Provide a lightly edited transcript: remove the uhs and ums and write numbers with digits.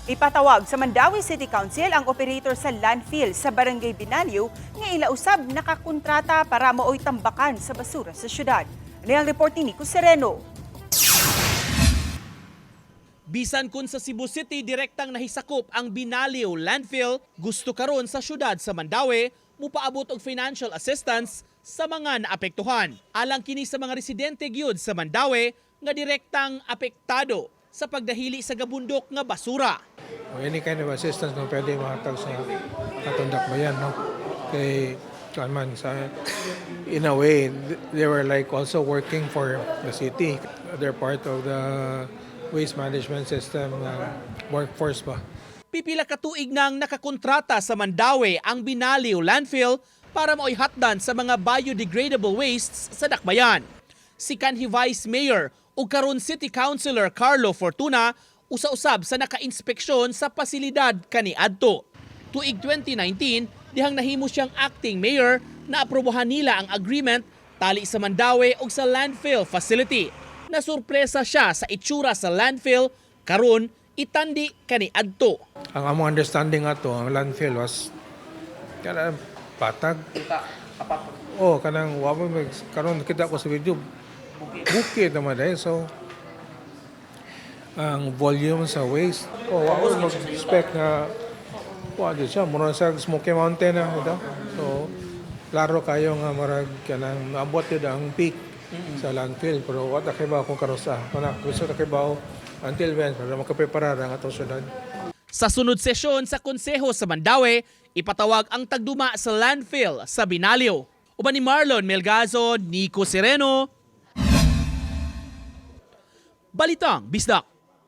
Ipatawag sa Mandawi City Council ang operator sa landfill sa Barangay Binaliw nga ilausab nakakontrata para maoy tambakan sa basura sa syudad. Ano ang report ni Nico Sereno? Bisan kun sa Cebu City direktang nahisakop ang Binaliw landfill, gusto karon sa syudad sa Mandawi mupaabot og financial assistance sa mga naapektuhan. Alang kini sa mga residente gyud sa Mandawi nga direktang apektado sa pagdahili sa gabundok nga basura. Any kind of assistance na pwede mahatag sa atong dakbayan, no? Kay man sa in a way they were like also working for the city. They're part of the waste management system workforce ba. Pipila ka tuig nang nakakontrata sa Mandawi ang Binaliw landfill para maoy hatdan sa mga biodegradable wastes sa dakbayan. Si kanhi Vice Mayor ug karon City Councilor Carlo Fortuna usa-usab sa naka-inspeksyon sa pasilidad kaniadto. Tuig 2019, dihang nahimo siyang acting mayor na aprobohan nila ang agreement tali sa Mandawi ug sa landfill facility. Nasurpresa siya sa itsura sa landfill karon itandi kaniadto. Ang among understanding ato ang landfill was kanang patag. Oh, kanang wa mo karon kita ko sa video. Bukid naman dahil so ang volume sa waste. Oh, wa ko mag-expect na di siya mura sa Smoky Mountain na ito. So klaro kayo nga marag kanang naabot yun ang peak sa landfill pero wala kay ba kung karosa. Kana gusto ta kay ba until when para makapreparar ang atong syudad. Sa sunod sesyon sa Konseho sa Mandawi, ipatawag ang tagduma sa landfill sa Binaliw. Uban ni Marlon Melgazo, Nico Sereno, Balitang Bisdak.